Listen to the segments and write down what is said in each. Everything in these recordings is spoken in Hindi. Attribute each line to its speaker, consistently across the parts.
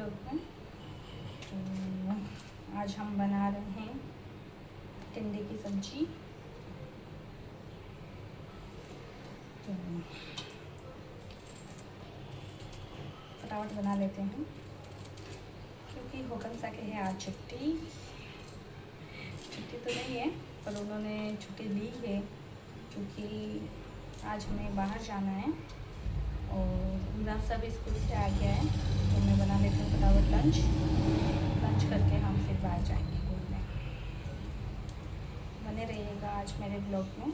Speaker 1: ब्लॉग में। तो आज हम बना रहे हैं टिंडे की सब्जी। तो फटाफट बना लेते हैं क्योंकि हुकम सा के है आज छुट्टी तो नहीं है, पर उन्होंने छुट्टी ली है क्योंकि आज हमें बाहर जाना है और इमरान साहब स्कूल से आ गया है। तो मैं बना लेती हूँ फटाफट लंच करके हम फिर बाहर जाएंगे घूमने। बने रहिएगा आज मेरे ब्लॉग में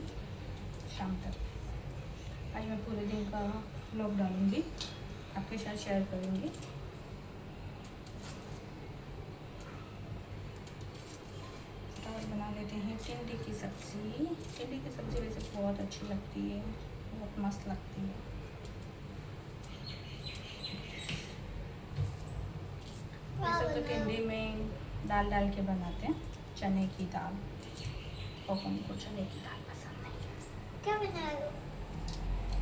Speaker 1: शाम तक। आज मैं पूरे दिन का ब्लॉग डालूँगी, आपके साथ शेयर करूँगी। फटाफट बना लेते हैं टिंडे की सब्ज़ी। टिंडे की सब्ज़ी वैसे बहुत अच्छी लगती है, बहुत मस्त लगती है। वैसे तो टिंडे में दाल डाल के बनाते हैं, चने की दाल, और हमको चने की दाल पसंद नहीं।
Speaker 2: क्या बना लो?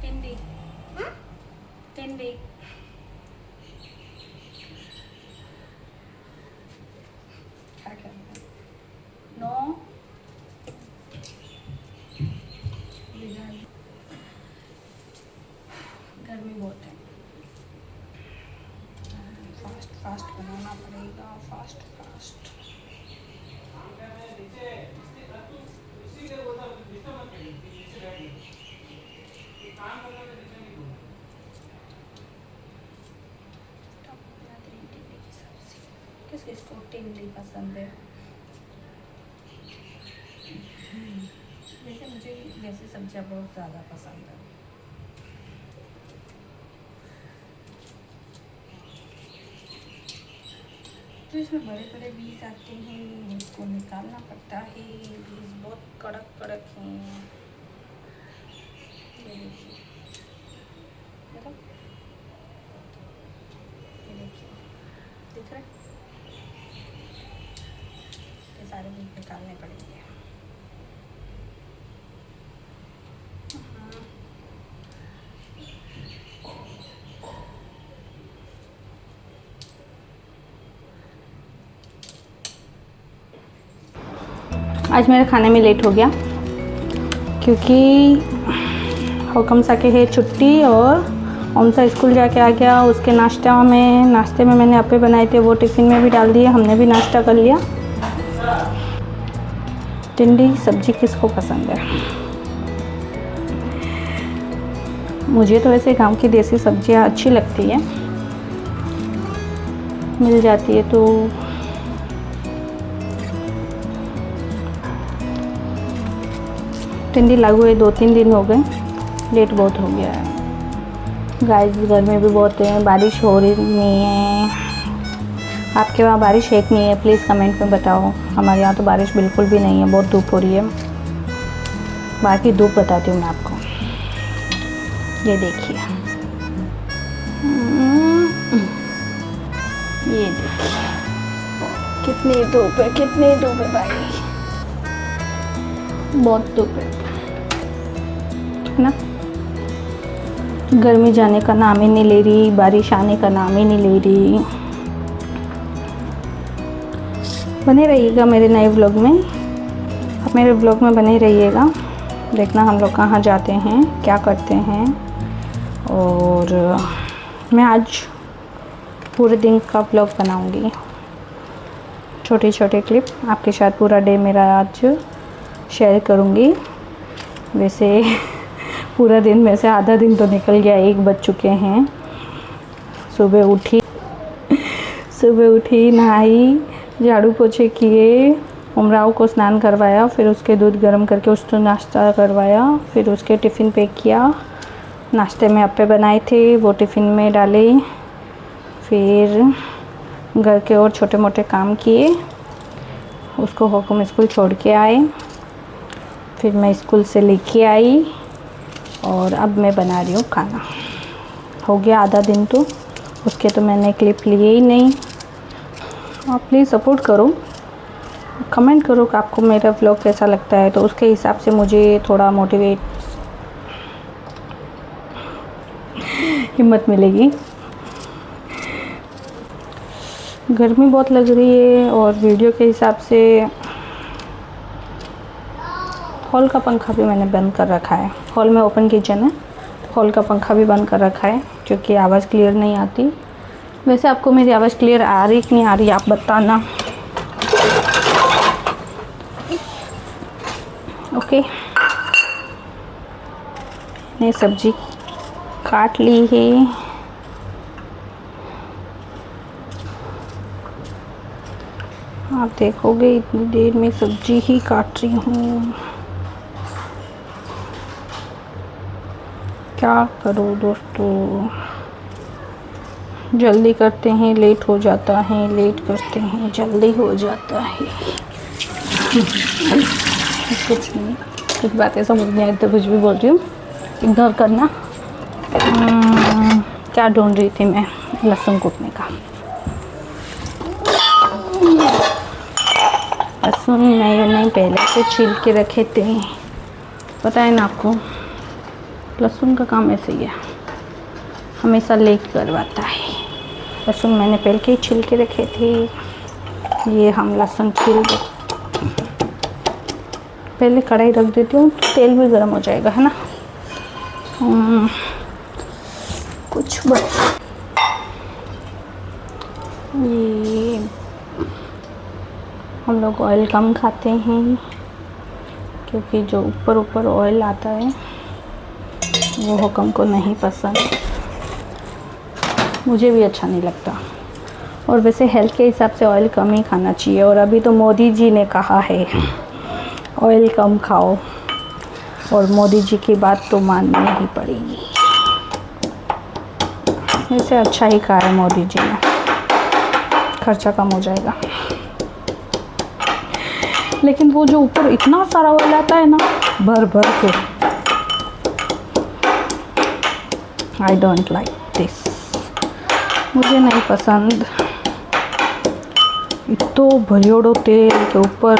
Speaker 1: टिंडे। टिंडे क्या कर रहे हैं? नो गर्मी बहुत है, फास्ट बनाना पड़ेगा, फास्ट। किस किस को टिंडे पसंद है? वैसे मुझे वैसी सब्जियाँ बहुत ज़्यादा पसंद है। तो इसमें बड़े बड़े बीज आते हैं, इसको निकालना पड़ता है। बीज बहुत कड़क हैं। ये देखिए, देखो, ये देखिए, दिख रहा है? ये सारे बीज निकालने पड़ेंगे। आज मेरे खाने में लेट हो गया क्योंकि हुकम सा के है छुट्टी और ओम सा स्कूल जाके आ गया। उसके नाश्ते में मैंने अप्पे बनाए थे, वो टिफ़िन में भी डाल दिए। हमने भी नाश्ता कर लिया। टिंडे की सब्ज़ी किसको पसंद है? मुझे तो ऐसे गांव की देसी सब्जियां अच्छी लगती है, मिल जाती है तो। टिंडे लागू हुए 2-3 दिन हो गए, लेट बहुत हो गया है। गाइस गर्मी भी बहुत है, बारिश हो रही नहीं है। आपके वहाँ बारिश है कि नहीं है? प्लीज़ कमेंट में बताओ। हमारे यहाँ तो बारिश बिल्कुल भी नहीं है, बहुत धूप हो रही है। बाकी धूप बताती हूँ मैं आपको। ये देखिए, ये देखिए कितनी धूप है भाई, बहुत धूप है ना। गर्मी जाने का नाम ही नहीं ले रही, बारिश आने का नाम ही नहीं ले रही। बने रहिएगा मेरे नए व्लॉग में, आप मेरे व्लॉग में बने रहिएगा। देखना हम लोग कहाँ जाते हैं, क्या करते हैं। और मैं आज पूरे दिन का व्लॉग बनाऊंगी, छोटे छोटे क्लिप आपके साथ पूरा डे मेरा आज शेयर करूंगी। वैसे पूरा दिन में से आधा दिन तो निकल गया, 1 बज चुके हैं। सुबह उठी, नहाई, झाड़ू पोछे किए, उमराव को स्नान करवाया, फिर उसके दूध गर्म करके उसको नाश्ता करवाया, फिर उसके टिफ़िन पैक किया। नाश्ते में अप्पे बनाए थे, वो टिफ़िन में डाले। फिर घर के और छोटे मोटे काम किए, उसको हुकम स्कूल छोड़ के आए। फिर मैं स्कूल से लेके आई और अब मैं बना रही हूँ खाना। हो गया आधा दिन, तो उसके तो मैंने क्लिप लिए ही नहीं। आप प्लीज़ सपोर्ट करो, कमेंट करो कि आपको मेरा व्लॉग कैसा लगता है, तो उसके हिसाब से मुझे थोड़ा मोटिवेट हिम्मत मिलेगी। गर्मी बहुत लग रही है और वीडियो के हिसाब से हॉल का पंखा भी मैंने बंद कर रखा है। हॉल में ओपन किचन है, हॉल का पंखा भी बंद कर रखा है क्योंकि आवाज़ क्लियर नहीं आती। वैसे आपको मेरी आवाज़ क्लियर आ रही कि नहीं आ रही आप बताना। ओके, मैंने सब्जी काट ली है। आप देखोगे इतनी देर में सब्जी ही काट रही हूँ। क्या करूँ दोस्तों, जल्दी करते हैं लेट हो जाता है, लेट करते हैं जल्दी हो जाता है। कुछ नहीं, कुछ बातें समझ नहीं आई तो कुछ भी बोल रही हूँ, इग्नोर करना। क्या ढूंढ रही थी मैं? लहसुन कूटने का। लहसुन मैंने पहले से छील के रखे थे, पता है ना आपको। लहसुन का काम ऐसे ही है, हमेशा लेट करवाता है। लहसुन मैंने पहले के ही छील के रखे थे। ये हम लहसुन छील दे, पहले कढ़ाई रख देती हूँ तो तेल भी गर्म हो जाएगा, है ना। कुछ बस ये हम लोग ऑयल कम खाते हैं क्योंकि जो ऊपर ऊपर ऑयल आता है वो हुक्म को नहीं पसंद, मुझे भी अच्छा नहीं लगता। और वैसे हेल्थ के हिसाब से ऑयल कम ही खाना चाहिए। और अभी तो मोदी जी ने कहा है ऑयल कम खाओ, और मोदी जी की बात तो माननी ही पड़ेगी। वैसे अच्छा ही कहा है मोदी जी ने, खर्चा कम हो जाएगा। लेकिन वो जो ऊपर इतना सारा ऑयल आता है ना, भर भर के, आई डोंट लाइक दिस, मुझे नहीं पसंद। इतो भरियोड़ो तेल के ऊपर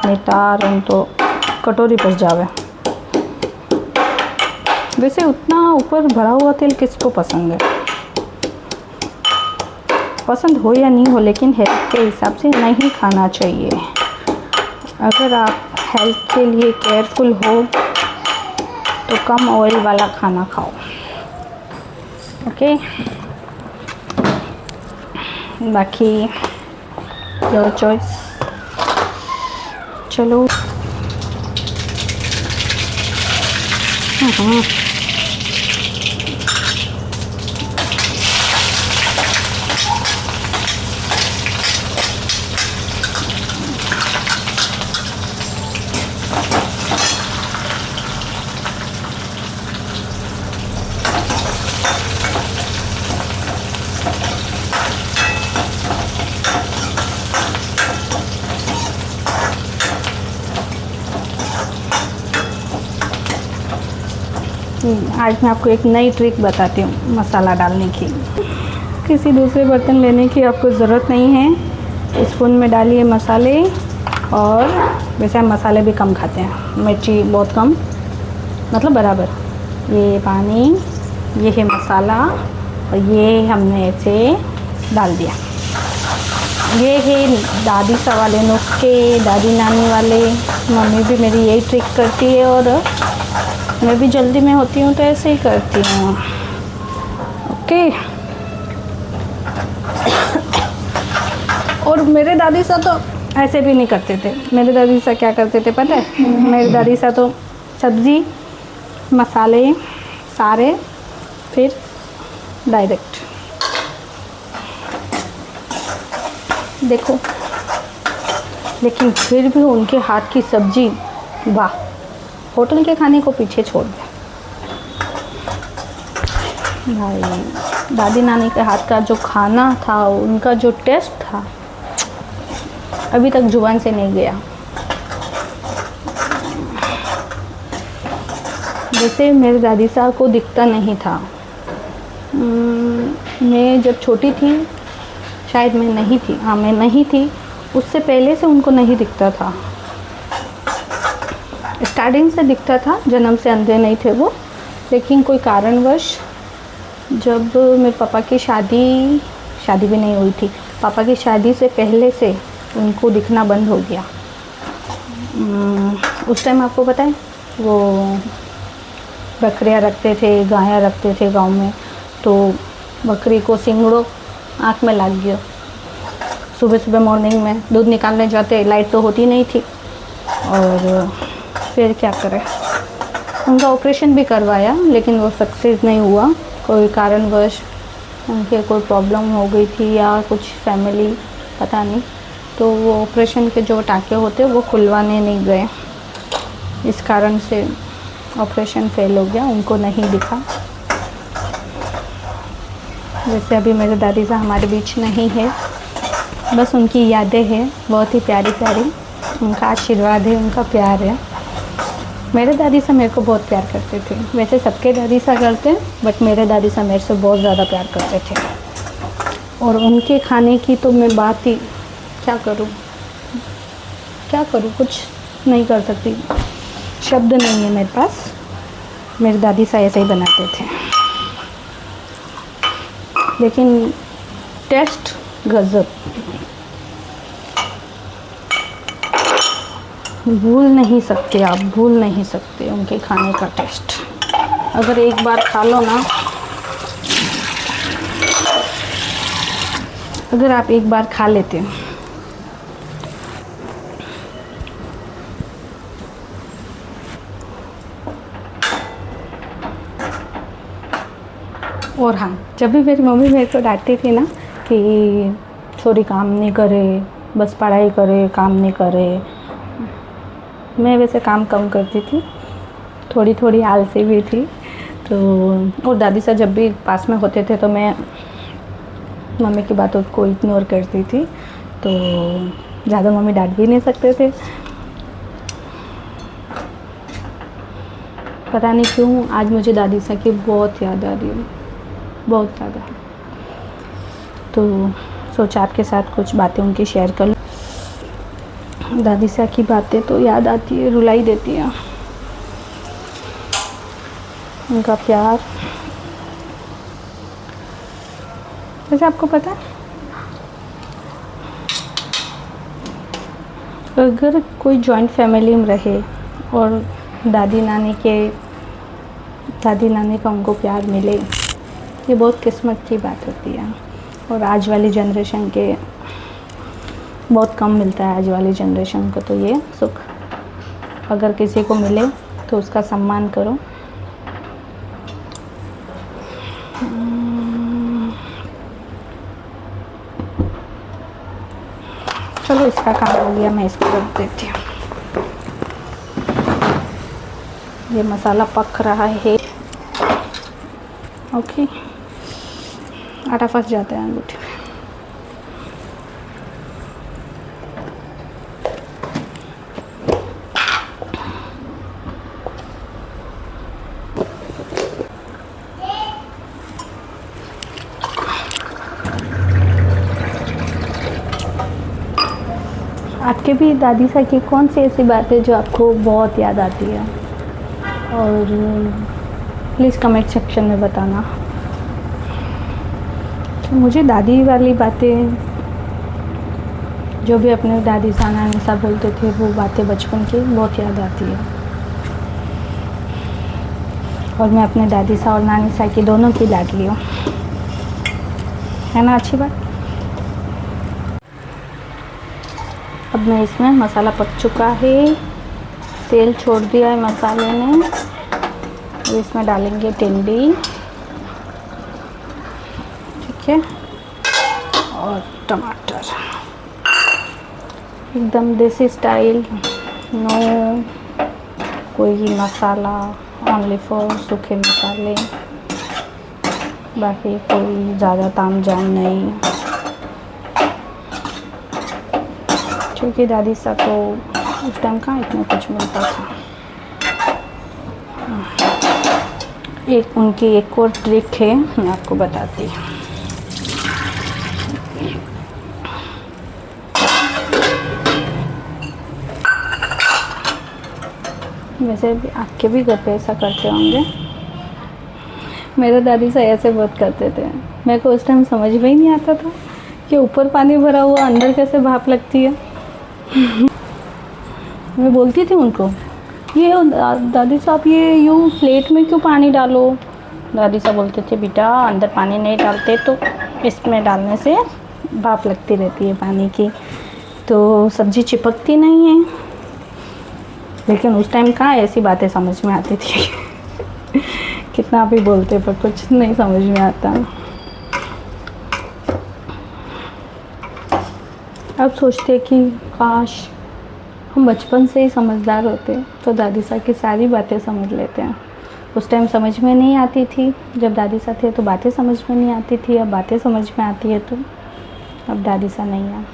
Speaker 1: नितार तो कटोरी पर जावे। वैसे उतना ऊपर भरा हुआ तेल किसको पसंद है? पसंद हो या नहीं हो, लेकिन हेल्थ के हिसाब से नहीं खाना चाहिए। अगर आप हेल्थ के लिए केयरफुल हो तो कम ऑयल वाला खाना खाओ, ओके। बाकी योर चॉइस। चलो आज मैं आपको एक नई ट्रिक बताती हूँ मसाला डालने की। किसी दूसरे बर्तन लेने की आपको ज़रूरत नहीं है। स्पून में डालिए मसाले, और वैसे हम मसाले भी कम खाते हैं, मिर्ची बहुत कम, मतलब बराबर। ये पानी, ये है मसाला, और ये हमने ऐसे डाल दिया। ये है दादी सा वाले नुस्खे, दादी नानी वाले। मम्मी भी मेरी यही ट्रिक करती है और मैं भी जल्दी में होती हूँ तो ऐसे ही करती हूँ, ओके। और मेरे दादी सा तो ऐसे भी नहीं करते थे। मेरे दादी सा क्या करते थे पता है? मेरे दादी सा तो सब्ज़ी मसाले सारे, फिर डायरेक्ट देखो। लेकिन फिर भी उनके हाथ की सब्ज़ी वाह, होटल के खाने को पीछे छोड़ दे भाई। दादी नानी के हाथ का जो खाना था, उनका जो टेस्ट था, अभी तक जुबान से नहीं गया। जैसे मेरे दादी साहब को दिखता नहीं था। मैं जब छोटी थी, शायद मैं नहीं थी, हाँ मैं नहीं थी, उससे पहले से उनको नहीं दिखता था। स्टार्टिंग से दिखता था, जन्म से अंधे नहीं थे वो। लेकिन कोई कारणवश जब मेरे पापा की शादी शादी भी नहीं हुई थी। पापा की शादी से पहले से उनको दिखना बंद हो गया। उस टाइम आपको पता है वो बकरियां रखते थे, गायां रखते थे गांव में, तो बकरी को सिंगड़ो आँख में लग गया। सुबह सुबह मॉर्निंग में दूध निकालने जाते, लाइट तो होती नहीं थी, और फिर क्या करें, उनका ऑपरेशन भी करवाया लेकिन वो सक्सेस नहीं हुआ। कोई कारणवश उनके कोई प्रॉब्लम हो गई थी या कुछ फैमिली, पता नहीं, तो वो ऑपरेशन के जो टाँके होते वो खुलवाने नहीं गए, इस कारण से ऑपरेशन फेल हो गया, उनको नहीं दिखा। वैसे अभी मेरे दादी साहब हमारे बीच नहीं है, बस उनकी यादें हैं बहुत ही प्यारी प्यारी, उनका आशीर्वाद है, उनका प्यार है। मेरे दादी साहब मेरे को बहुत प्यार करते थे, वैसे सबके दादी साहब करते हैं, बट मेरे दादी साहब मेरे से बहुत ज़्यादा प्यार करते थे। और उनके खाने की तो मैं बात ही क्या करूं, कुछ नहीं कर सकती, शब्द नहीं है मेरे पास। मेरे दादी साहब ऐसे ही बनाते थे, लेकिन टेस्ट गज़ब, भूल नहीं सकते, आप भूल नहीं सकते उनके खाने का टेस्ट। अगर एक बार खा लो ना, अगर आप एक बार खा लेते हो, और हाँ, जब भी मेरी मम्मी मेरे को डांटती थी ना कि छोरी काम नहीं करे, बस पढ़ाई करे, काम नहीं करे, मैं वैसे काम कम करती थी, थोड़ी थोड़ी आलसी भी थी, तो और दादी साहब जब भी पास में होते थे तो मैं मम्मी की बातों को इग्नोर करती थी, तो ज़्यादा मम्मी डांट भी नहीं सकते थे। पता नहीं क्यों आज मुझे दादी साहब की बहुत याद आ रही है, बहुत ज़्यादा। तो सोचा आपके साथ कुछ बातें उनकी शेयर कर लूँ। दादी साहब की बातें तो याद आती है, रुलाई देती है, उनका प्यार। वैसे आपको पता है, अगर कोई जॉइंट फैमिली में रहे और दादी नानी का उनको प्यार मिले, ये बहुत किस्मत की बात होती है। और आज वाली जनरेशन के बहुत कम मिलता है, आज वाली जनरेशन को तो ये सुख। अगर किसी को मिले तो उसका सम्मान करो। चलो इसका काम हो गया, मैं इसको रख देती हूँ। ये मसाला पक रहा है। ओके, आटा फंस जाता है अंगूठे में। आपके भी दादी साहब की कौन सी ऐसी बात है जो आपको बहुत याद आती है, और प्लीज़ कमेंट सेक्शन में बताना। तो मुझे दादी वाली बातें, जो भी अपने दादी साहब नानी साहब बोलते थे, वो बातें बचपन की बहुत याद आती है। और मैं अपने दादी साहब और नानी साहब की दोनों की लाडली हूँ, है ना अच्छी बात। अब मैं इसमें मसाला पक चुका है, तेल छोड़ दिया है मसाले ने। अब इसमें डालेंगे टिंडी, ठीक है, और टमाटर, एकदम देसी स्टाइल, नो कोई मसाला, ओनली फॉर सूखे मसाले, बाकी कोई ज़्यादा ताम झाम नहीं, क्योंकि दादी साहब को उस टाइम कहाँ इतना कुछ मिलता था। एक उनकी एक और ट्रिक है, मैं आपको बताती हूँ। वैसे भी आपके भी घर पे ऐसा करते होंगे। मेरे दादी से ऐसे बहुत करते थे। मेरे को उस टाइम समझ में ही नहीं आता था कि ऊपर पानी भरा हुआ अंदर कैसे भाप लगती है। मैं बोलती थी उनको, ये दादी साहब ये यूँ प्लेट में क्यों पानी डालो। दादी साहब बोलते थे बेटा अंदर पानी नहीं डालते तो इसमें डालने से भाप लगती रहती है पानी की, तो सब्ज़ी चिपकती नहीं है। लेकिन उस टाइम कहाँ ऐसी बातें समझ में आती थी। कितना भी बोलते पर कुछ नहीं समझ में आता। अब सोचते कि काश हम बचपन से ही समझदार होते तो दादी साहब की सारी बातें समझ लेते हैं। उस टाइम समझ में नहीं आती थी, जब दादी साहब थे तो बातें समझ में नहीं आती थी, अब बातें समझ में आती है तो अब दादी साहब नहीं है।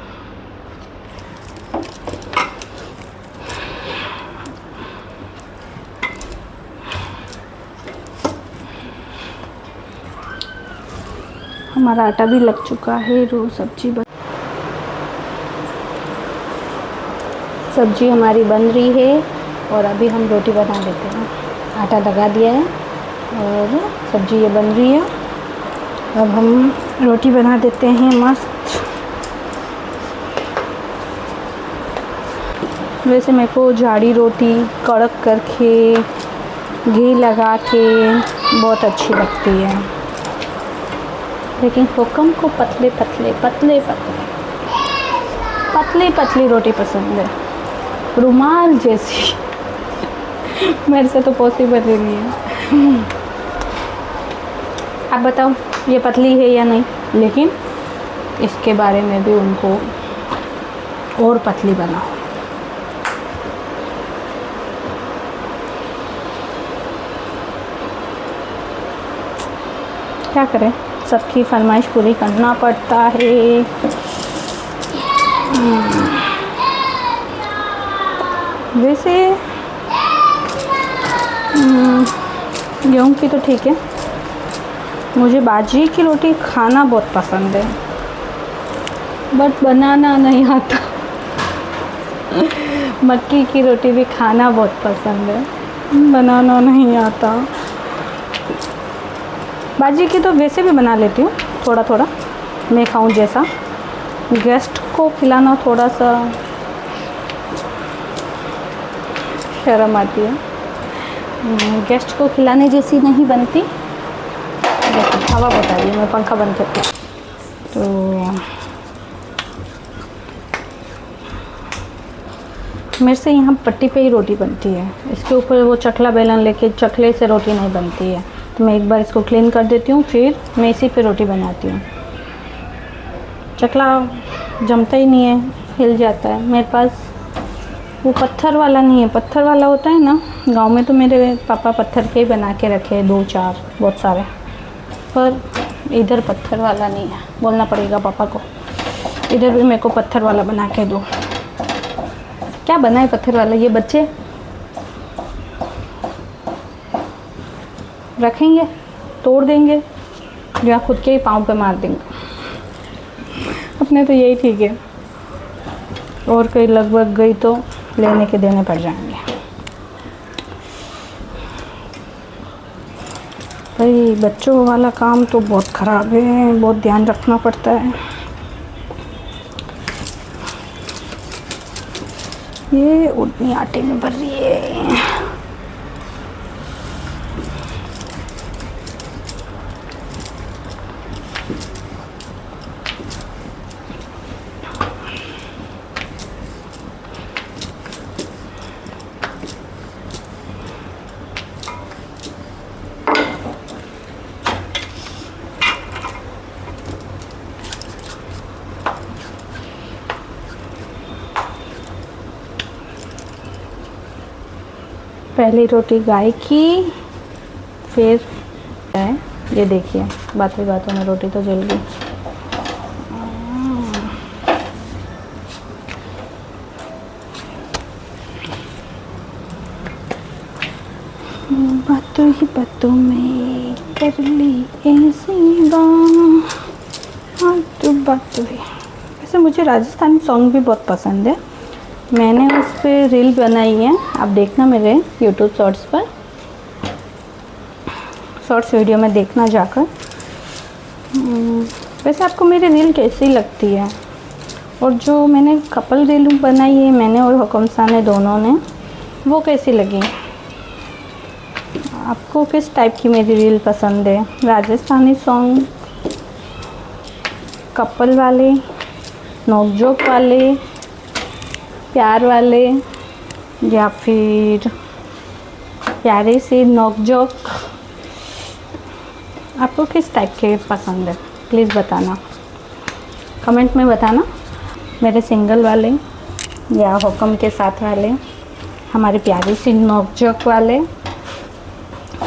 Speaker 1: हमारा आटा भी लग चुका है। रोज़ सब्जी हमारी बन रही है और अभी हम रोटी बना लेते हैं। आटा लगा दिया है और सब्जी ये बन रही है। अब हम रोटी बना देते हैं मस्त। वैसे मेरे को झाड़ी रोटी कड़क करके घी लगा के बहुत अच्छी लगती है, लेकिन हुक्म को पतले पतली रोटी पसंद है, रुमाल जैसी। मेरे से तो पॉसिबल ही नहीं है। आप बताओ ये पतली है या नहीं, लेकिन इसके बारे में भी उनको और पतली बनाओ। क्या करें, सबकी फरमाइश पूरी करना पड़ता है। वैसे गेहूँ की तो ठीक है, मुझे बाजरे की रोटी खाना बहुत पसंद है, बट बनाना नहीं आता। मक्की की रोटी भी खाना बहुत पसंद है, बनाना नहीं आता। बाजरे की तो वैसे भी बना लेती हूँ थोड़ा थोड़ा, मैं खाऊं जैसा। गेस्ट को खिलाना थोड़ा सा शर्म आती है, गेस्ट को खिलाने जैसी नहीं बनती। देखो हवा बता रही है, मैं पंखा बंद करती हूँ। तो मेरे से यहाँ पट्टी पे ही रोटी बनती है, इसके ऊपर वो चकला बेलन लेके चकले से रोटी नहीं बनती है। तो मैं एक बार इसको क्लीन कर देती हूँ, फिर मैं इसी पे रोटी बनाती हूँ। चकला जमता ही नहीं है, हिल जाता है। मेरे पास वो पत्थर वाला नहीं है, पत्थर वाला होता है ना, गांव में तो मेरे पापा पत्थर के ही बना के रखे 2-4 बहुत सारे, पर इधर पत्थर वाला नहीं है। बोलना पड़ेगा पापा को, इधर भी मेरे को पत्थर वाला बना के दो। क्या बना है पत्थर वाला, ये बच्चे रखेंगे, तोड़ देंगे या खुद के ही पाँव पे मार देंगे। अपने तो यही ठीक है, और कहीं लगभग गई तो लेने के देने पड़ जाएंगे। भाई बच्चों वाला काम तो बहुत ख़राब है, बहुत ध्यान रखना पड़ता है। ये उड़नी आटे में भर रही है। पहली रोटी गाय की, फिर ये देखिए बातों बातों में रोटी तो जल गई। बातों ही बातों में कर ली ऐसी बातों ही। वैसे मुझे राजस्थानी सॉन्ग भी बहुत पसंद है, मैंने उस पर रील बनाई है, आप देखना मेरे यूट्यूब शॉर्ट्स पर। शॉर्ट्स वीडियो में देखना जाकर। वैसे आपको मेरी रील कैसी लगती है, और जो मैंने कपल रील बनाई है मैंने और हुकमसा ने दोनों ने, वो कैसी लगी? आपको किस टाइप की मेरी रील पसंद है? राजस्थानी सॉन्ग, कपल वाले, नोक-झोंक वाले, प्यार वाले, या फिर प्यारे से नोक-झोंक? आपको किस टाइप के पसंद है प्लीज़ बताना, कमेंट में बताना। मेरे सिंगल वाले या हुक्म के साथ वाले, हमारे प्यारे से नोक-झोंक वाले,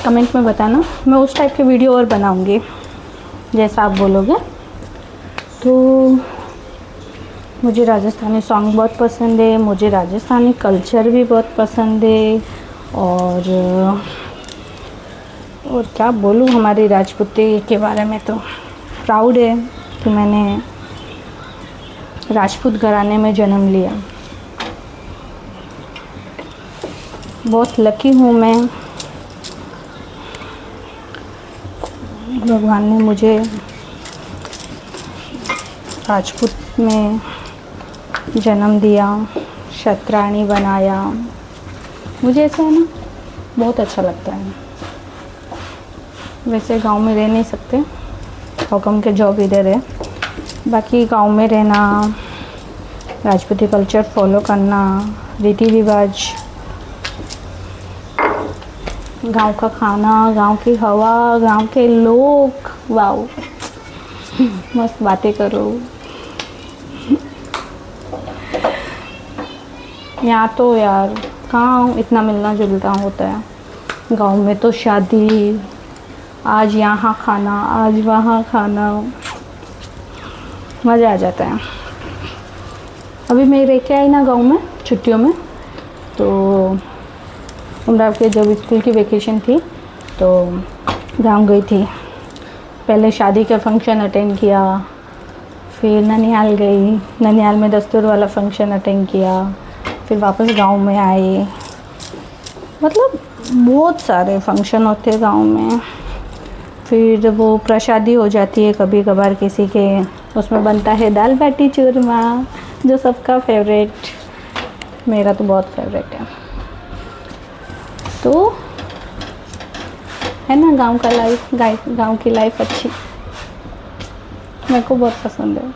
Speaker 1: कमेंट में बताना। मैं उस टाइप की वीडियो और बनाऊंगी जैसा आप बोलोगे। तो मुझे राजस्थानी सॉन्ग बहुत पसंद है, मुझे राजस्थानी कल्चर भी बहुत पसंद है, और क्या बोलूँ, हमारी राजपूती के बारे में तो प्राउड है कि मैंने राजपूत घराने में जन्म लिया। बहुत लकी हूँ मैं, भगवान ने मुझे राजपूत में जन्म दिया, क्षत्राणी बनाया। मुझे ऐसा है ना, बहुत अच्छा लगता है। वैसे गांव में रह नहीं सकते, हुक्म के जॉब इधर है, बाकी गांव में रहना, राजपूती कल्चर फॉलो करना, रीति रिवाज, गांव का खाना, गांव की हवा, गांव के लोग, वाओ मस्त बातें करो। यहाँ तो यार कहाँ इतना मिलना जुलता होता है। गांव में तो शादी, आज यहाँ खाना, आज वहाँ खाना, मज़ा आ जाता है। अभी मैं रह के आई ना गांव में छुट्टियों में, तो उमराव के जब स्कूल की वेकेशन थी तो गांव गई थी। पहले शादी का फंक्शन अटेंड किया, फिर ननिहाल गई, ननिहाल में दस्तूर वाला फंक्शन अटेंड किया, फिर वापस गांव में आए। मतलब बहुत सारे फंक्शन होते हैं गांव में। फिर वो प्रसादी हो जाती है कभी कभार किसी के, उसमें बनता है दाल बाटी चूरमा, जो सबका फेवरेट, मेरा तो बहुत फेवरेट है। तो है ना गांव का लाइफ, गांव की लाइफ अच्छी, मेरे को बहुत पसंद है।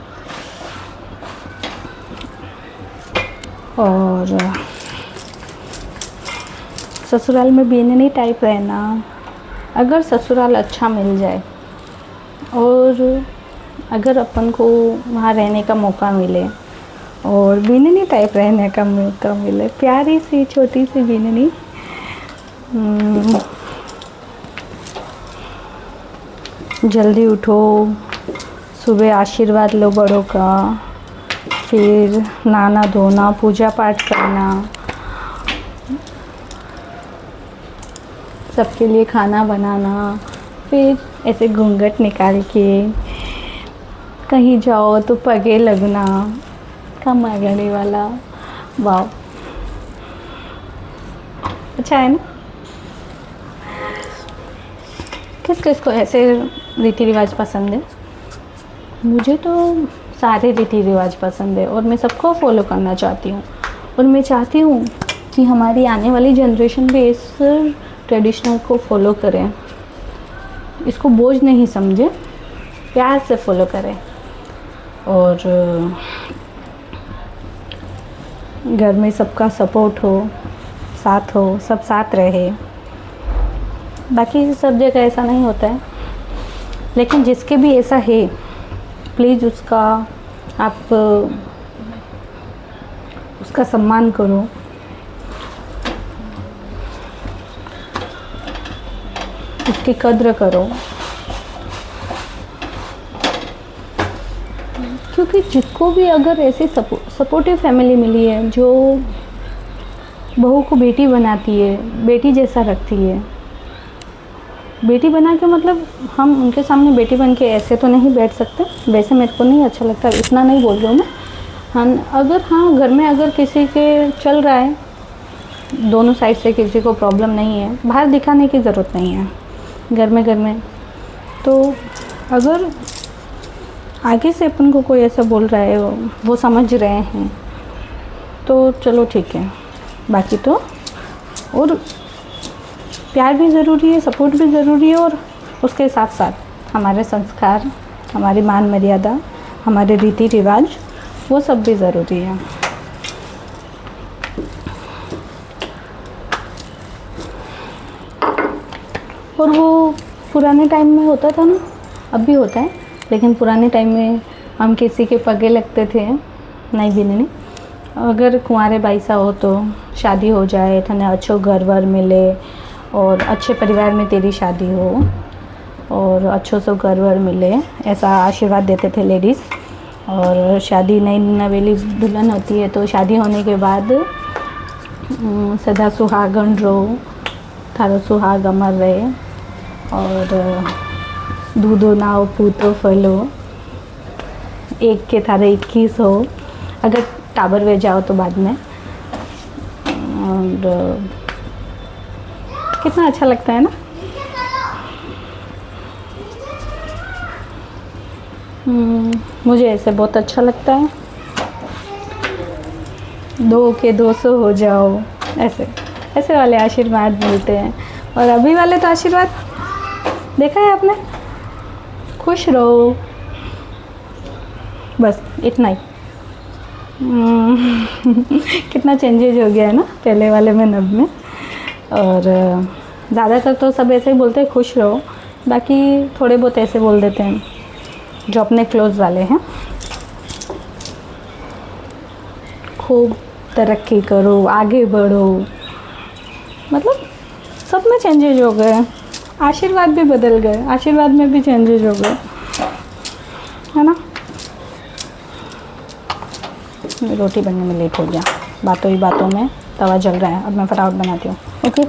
Speaker 1: और ससुराल में बेननी टाइप रहना, अगर ससुराल अच्छा मिल जाए और अगर अपन को वहाँ रहने का मौका मिले और बेननी टाइप रहने का मौका मिले, प्यारी सी छोटी सी बेननी, जल्दी उठो, सुबह आशीर्वाद लो बड़ों का, फिर नहाना धोना, पूजा पाठ करना, सबके लिए खाना बनाना, फिर ऐसे घूंघट निकाल के कहीं जाओ तो पगे लगना, कम आगने वाला, वाह अच्छा है ना। किस किस को ऐसे रीति रिवाज पसंद है? मुझे तो सारे रीति रिवाज पसंद है और मैं सबको फॉलो करना चाहती हूँ, और मैं चाहती हूँ कि हमारी आने वाली जनरेशन भी इस ट्रेडिशनल को फॉलो करें, इसको बोझ नहीं समझे, प्यार से फॉलो करें, और घर में सबका सपोर्ट हो, साथ हो, सब साथ रहे। बाकी सब जगह ऐसा नहीं होता है, लेकिन जिसके भी ऐसा है प्लीज़ उसका आप उसका सम्मान करो, उसकी कद्र करो, क्योंकि जिसको भी अगर ऐसी सपोर्टिव फैमिली मिली है जो बहू को बेटी बनाती है, बेटी जैसा रखती है, बेटी बना के मतलब हम उनके सामने बेटी बन के ऐसे तो नहीं बैठ सकते, वैसे मेरे को नहीं अच्छा लगता, इतना नहीं बोल रही हूँ मैं। हाँ अगर घर में अगर किसी के चल रहा है, दोनों साइड से किसी को प्रॉब्लम नहीं है, बाहर दिखाने की ज़रूरत नहीं है, घर में। तो अगर आगे से अपन को कोई ऐसा बोल रहा है, वो समझ रहे हैं तो चलो ठीक है, बाकी तो और प्यार भी ज़रूरी है, सपोर्ट भी ज़रूरी है, और उसके साथ साथ हमारे संस्कार, हमारी मान मर्यादा, हमारे रीति रिवाज, वो सब भी ज़रूरी है। और वो पुराने टाइम में होता था ना, अब भी होता है, लेकिन पुराने टाइम में हम किसी के पगे लगते थे, नहीं भी नहीं, अगर कुंवारे बाईसा हो तो शादी हो जाए, थने अच्छो घर वर मिले और अच्छे परिवार में तेरी शादी हो और अच्छो सो घर वर मिले, ऐसा आशीर्वाद देते थे लेडीज़। और शादी नई नवेली दुल्हन होती है तो शादी होने के बाद सदा सुहागन रहो, थारो सुहाग अमर रहे, और दूधो नाव पूतो फलो, एक के थारे 21 हो, अगर टाबर वे जाओ तो बाद में। और कितना अच्छा लगता है ना। मुझे ऐसे बहुत अच्छा लगता है। 2 के 200 हो जाओ, ऐसे ऐसे वाले आशीर्वाद मिलते हैं। और अभी वाले तो आशीर्वाद देखा है आपने, खुश रहो, बस इतना ही। कितना चेंजेज हो गया है ना पहले वाले में नब में। और ज़्यादातर तो सब ऐसे ही बोलते हैं खुश रहो, बाकी थोड़े बहुत ऐसे बोल देते हैं जो अपने क्लोज़ वाले हैं, खूब तरक्की करो, आगे बढ़ो। मतलब सब में चेंजेज हो गए, आशीर्वाद भी बदल गए, आशीर्वाद में भी चेंजेज हो गए, है ना। रोटी बनने में लेट हो गया, बातों ही बातों में तवा जल रहा है। अब मैं फटाफट बनाती हूँ। ओके,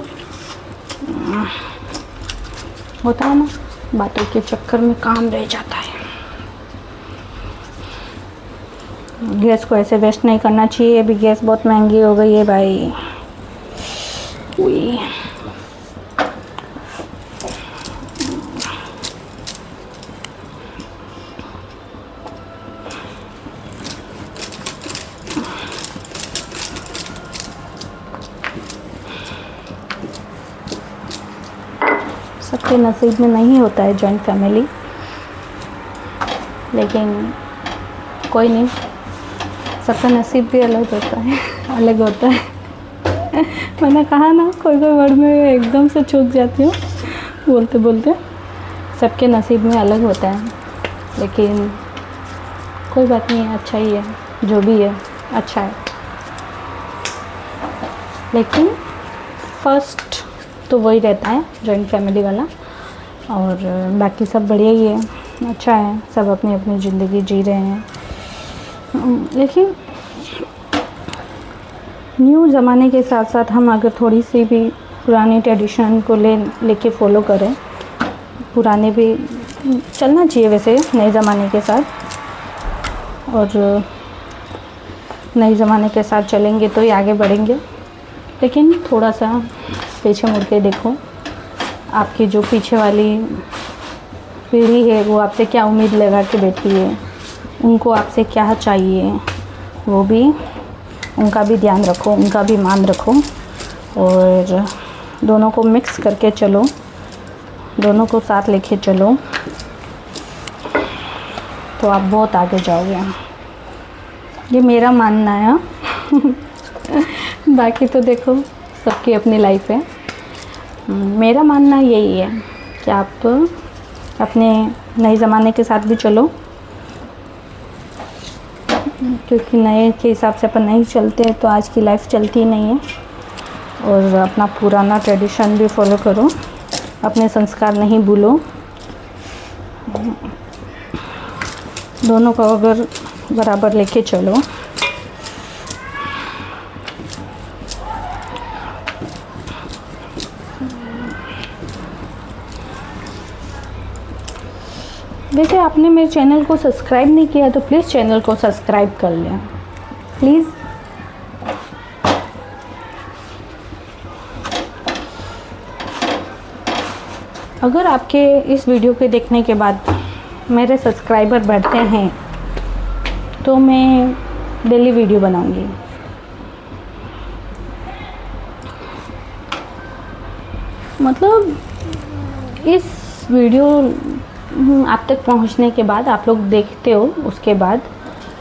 Speaker 1: होता है ना, बातों के चक्कर में काम रह जाता है। गैस को ऐसे वेस्ट नहीं करना चाहिए, अभी गैस बहुत महंगी हो गई है भाई। उई। सबके नसीब में नहीं होता है जॉइंट फैमिली, लेकिन कोई नहीं, सबका नसीब भी अलग होता है, अलग होता है। मैंने कहा ना, कोई कोई वर्ड में एकदम से चूक जाती हूँ बोलते बोलते। सबके नसीब में अलग होता है, लेकिन कोई बात नहीं है, अच्छा ही है, जो भी है अच्छा है। लेकिन फर्स्ट तो वही रहता है जॉइंट फैमिली वाला, और बाकी सब बढ़िया ही है, अच्छा है, सब अपनी अपनी ज़िंदगी जी रहे हैं। लेकिन न्यू ज़माने के साथ साथ हम अगर थोड़ी सी भी पुरानी ट्रेडिशन को लेके फॉलो करें, पुराने भी चलना चाहिए वैसे नए ज़माने के साथ, और नए ज़माने के साथ चलेंगे तो ही आगे बढ़ेंगे। लेकिन थोड़ा सा पीछे मुड़ के देखो, आपकी जो पीछे वाली पीढ़ी है वो आपसे क्या उम्मीद लगा के बैठी है, उनको आपसे क्या चाहिए, वो भी, उनका भी ध्यान रखो, उनका भी मान रखो, और दोनों को मिक्स करके चलो, दोनों को साथ लेके चलो, तो आप बहुत आगे जाओगे। ये मेरा मानना है। बाकी तो देखो सबकी अपनी लाइफ है। मेरा मानना यही है कि आप अपने नए ज़माने के साथ भी चलो, क्योंकि नए के हिसाब से अपन नहीं चलते हैं तो आज की लाइफ चलती ही नहीं है। और अपना पुराना ट्रेडिशन भी फॉलो करो, अपने संस्कार नहीं भूलो। दोनों को अगर बराबर लेके चलो, वैसे आपने मेरे चैनल को सब्सक्राइब नहीं किया तो प्लीज़ चैनल को सब्सक्राइब कर लें प्लीज़। अगर आपके इस वीडियो के देखने के बाद मेरे सब्सक्राइबर बढ़ते हैं तो मैं डेली वीडियो बनाऊंगी। मतलब इस वीडियो आप तक पहुंचने के बाद, आप लोग देखते हो, उसके बाद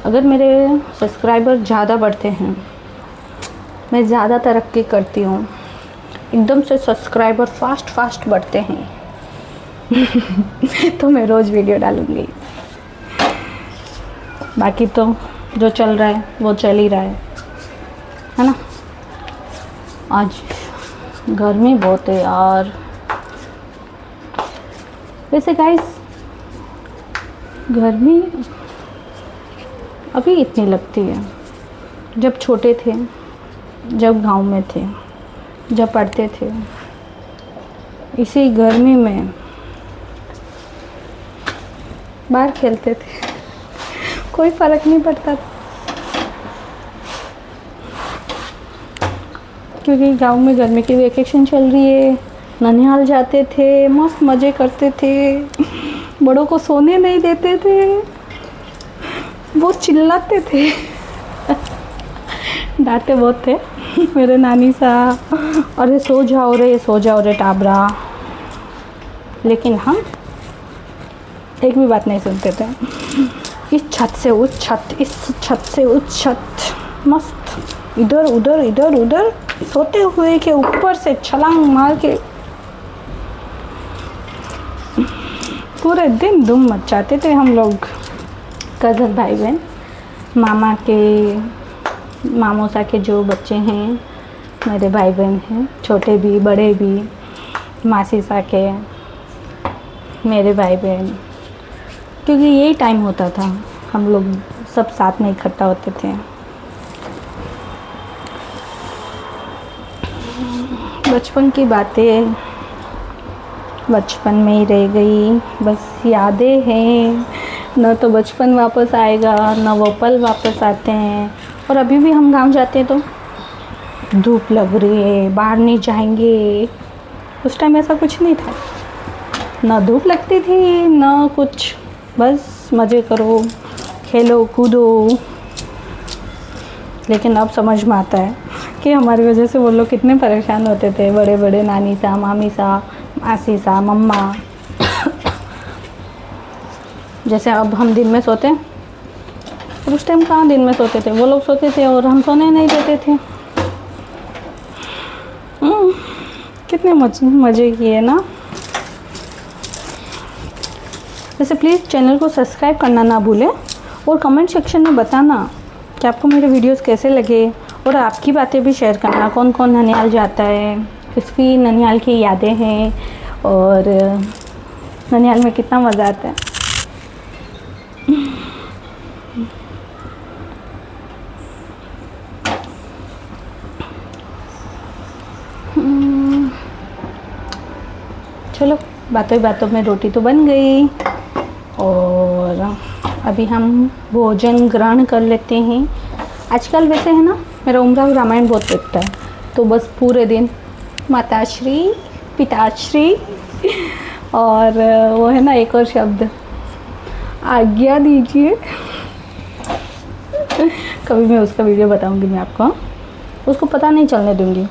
Speaker 1: अगर मेरे सब्सक्राइबर ज़्यादा बढ़ते हैं, मैं ज़्यादा तरक्की करती हूँ, एकदम से सब्सक्राइबर फास्ट बढ़ते हैं तो मैं रोज़ वीडियो डालूँगी। बाकी तो जो चल रहा है वो चल ही रहा है ना। आज गर्मी बहुत है यार। वैसे गाइस गर्मी अभी इतनी लगती है, जब छोटे थे, जब गांव में थे, जब पढ़ते थे, इसी गर्मी में बाहर खेलते थे, कोई फ़र्क नहीं पड़ता था, क्योंकि गांव में गर्मी की वेकेशन चल रही है। ननिहाल जाते थे, मस्त मज़े करते थे, बड़ों को सोने नहीं देते थे, वो चिल्लाते थे डांटते बहुत थे मेरे नानी सा, अरे सो जाओ रे टाबरा। लेकिन हम एक भी बात नहीं सुनते थे। इस छत से उस छत, इस छत से उस छत, मस्त इधर उधर सोते हुए के ऊपर से छलांग मार के पूरे दिन धूम मचाते थे हम लोग। कज़न भाई बहन, मामा के, मामोसा के जो बच्चे हैं, मेरे भाई बहन हैं, छोटे भी बड़े भी, मासी सा के मेरे भाई बहन, क्योंकि यही टाइम होता था, हम लोग सब साथ में इकट्ठा होते थे। बचपन की बातें बचपन में ही रह गई, बस यादें हैं। न तो बचपन वापस आएगा, न वो पल वापस आते हैं। और अभी भी हम गांव जाते हैं तो धूप लग रही है, बाहर नहीं जाएंगे। उस टाइम ऐसा कुछ नहीं था, ना धूप लगती थी ना कुछ, बस मज़े करो, खेलो कूदो। लेकिन अब समझ में आता है कि हमारी वजह से वो लोग कितने परेशान होते थे, बड़े बड़े नानी सा, मामी सा, मासी सा, मम्मा। जैसे अब हम दिन में सोते हैं, और उस टाइम कहाँ दिन में सोते थे, वो लोग सोते थे और हम सोने नहीं देते थे। कितने मज़े किए ना। वैसे प्लीज़ चैनल को सब्सक्राइब करना ना भूलें, और कमेंट सेक्शन में बताना कि आपको मेरे वीडियोस कैसे लगे, और आपकी बातें भी शेयर करना, कौन कौन ननिहाल जाता है, किसकी ननिहाल की यादें हैं, और ननिहाल में कितना मज़ा आता है। चलो, बातों बातों में रोटी तो बन गई, और अभी हम भोजन ग्रहण कर लेते हैं। आजकल वैसे है ना, मेरा उमराव रामायण बहुत देखता है, तो बस पूरे दिन माताश्री, पिताश्री, और वो है ना एक और शब्द, आज्ञा दीजिए। कभी मैं उसका वीडियो बताऊंगी मैं आपको, उसको पता नहीं चलने दूंगी,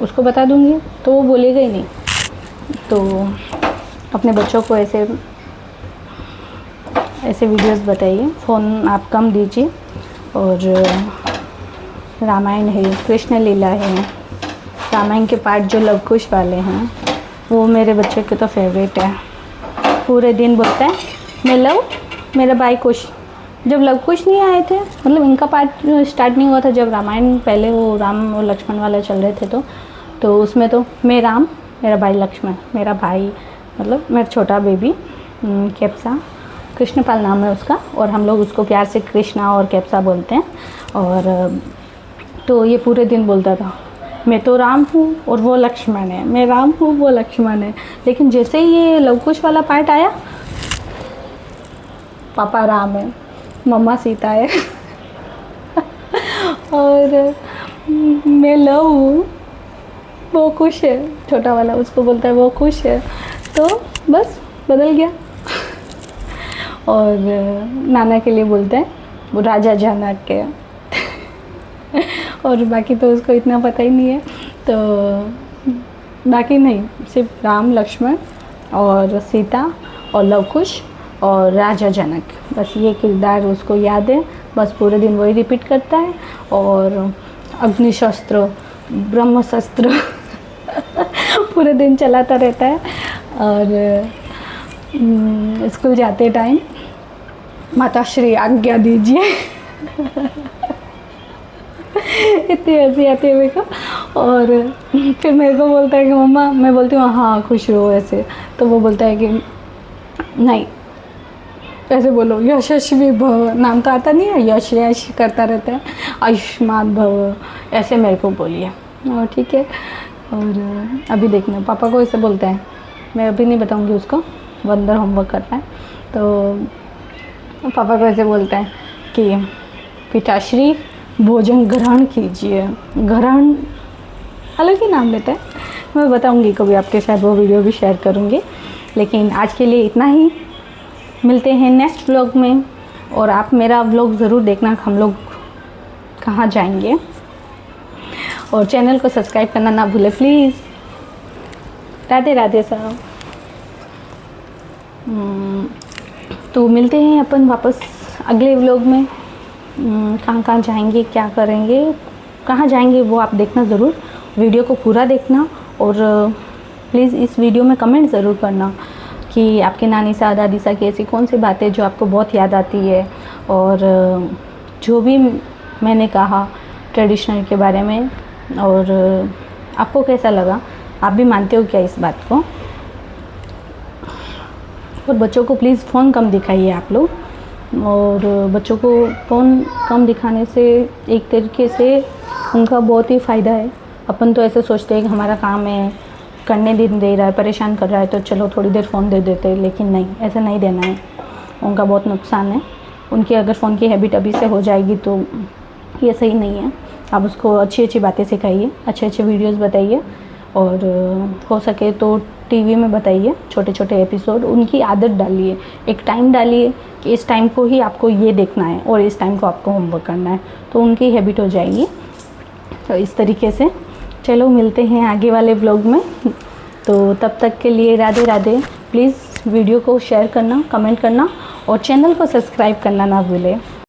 Speaker 1: उसको बता दूंगी तो वो बोलेगा ही नहीं। तो अपने बच्चों को ऐसे वीडियोस बताइए, फ़ोन आप कम दीजिए। और रामायण है, कृष्ण लीला है, रामायण के पार्ट जो लव कुश वाले हैं, वो मेरे बच्चे के तो फेवरेट है। पूरे दिन बोलता है मैं लव, मेरा भाई कुश। जब लव कुश नहीं आए थे, मतलब इनका पार्ट स्टार्ट नहीं हुआ था, जब रामायण पहले वो राम और लक्ष्मण वाला चल रहे थे, तो उसमें तो मैं राम, मेरा भाई लक्ष्मण, मेरा भाई मतलब मेरा छोटा बेबी कैप्सा, कृष्णपाल नाम है उसका, और हम लोग उसको प्यार से कृष्णा और कैप्सा बोलते हैं। और तो ये पूरे दिन बोलता था मैं तो राम हूँ और वो लक्ष्मण है, मैं राम हूँ वो लक्ष्मण है। लेकिन जैसे ही ये लव कुश वाला पार्ट आया, पापा राम है, मम्मा सीता है और मैं लव हूँ, वो खुश है। छोटा वाला उसको बोलता है वो खुश है। तो बस बदल गया। और नाना के लिए बोलते हैं वो राजा जनक के। और बाकी तो उसको इतना पता ही नहीं है, तो बाकी नहीं, सिर्फ राम लक्ष्मण और सीता और लव कुश और राजा जनक, बस ये किरदार उसको याद है। बस पूरे दिन वही रिपीट करता है। और अग्निशस्त्र, ब्रह्मशस्त्र पूरे दिन चलाता रहता है। और स्कूल जाते टाइम माताश्री आज्ञा दीजिए। इतनी हंसी आती है मेरे को। और फिर मेरे को बोलता है कि मम्मा, मैं बोलती हूँ हाँ खुश रहो ऐसे, तो वो बोलता है कि नहीं ऐसे बोलो, यशस्वी भव, नाम तो आता नहीं है, यश यश करता रहता है, आयुष्मान भव, ऐसे मेरे को बोलिए। और ठीक है। और अभी देखना पापा को ऐसे बोलता है, मैं अभी नहीं बताऊंगी उसको, वो अंदर होमवर्क करता है, तो पापा को ऐसे बोलता है कि पिताश्री भोजन ग्रहण कीजिए। ग्रहण अलग ही नाम लेता है, मैं बताऊंगी कभी आपके साथ, वो वीडियो भी शेयर करूंगी। लेकिन आज के लिए इतना ही, मिलते हैं नेक्स्ट व्लॉग में। और आप मेरा व्लॉग ज़रूर देखना, हम लोग कहाँ जाएंगे। और चैनल को सब्सक्राइब करना ना भूले प्लीज़। राधे राधे साहब। तो मिलते हैं अपन वापस अगले व्लॉग में। कहाँ कहाँ जाएंगे, क्या करेंगे, कहाँ जाएंगे वो आप देखना ज़रूर, वीडियो को पूरा देखना। और प्लीज़ इस वीडियो में कमेंट ज़रूर करना कि आपके नानी सा दादी सा की ऐसी कौन सी बातें जो आपको बहुत याद आती है। और जो भी मैंने कहा ट्रेडिशनल के बारे में, और आपको कैसा लगा, आप भी मानते हो क्या इस बात को। और बच्चों को प्लीज़ फ़ोन कम दिखाइए आप लोग। और बच्चों को फ़ोन कम दिखाने से एक तरीके से उनका बहुत ही फ़ायदा है। अपन तो ऐसे सोचते हैं कि हमारा काम है, करने दिन दे रहा है, परेशान कर रहा है, तो चलो थोड़ी देर फ़ोन दे देते हैं, लेकिन नहीं, ऐसा नहीं देना है, उनका बहुत नुकसान है। उनकी अगर फ़ोन की हैबिट अभी से हो जाएगी तो ये सही नहीं है। आप उसको अच्छी अच्छी बातें सिखाइए, अच्छे अच्छे वीडियोस बताइए, और हो सके तो टीवी में बताइए छोटे छोटे एपिसोड, उनकी आदत डालिए, एक टाइम डालिए कि इस टाइम को ही आपको ये देखना है और इस टाइम को आपको होमवर्क करना है, तो उनकी हैबिट हो जाएगी। तो इस तरीके से चलो मिलते हैं आगे वाले व्लॉग में। तो तब तक के लिए राधे राधे। प्लीज़ वीडियो को शेयर करना, कमेंट करना और चैनल को सब्सक्राइब करना ना भूलें।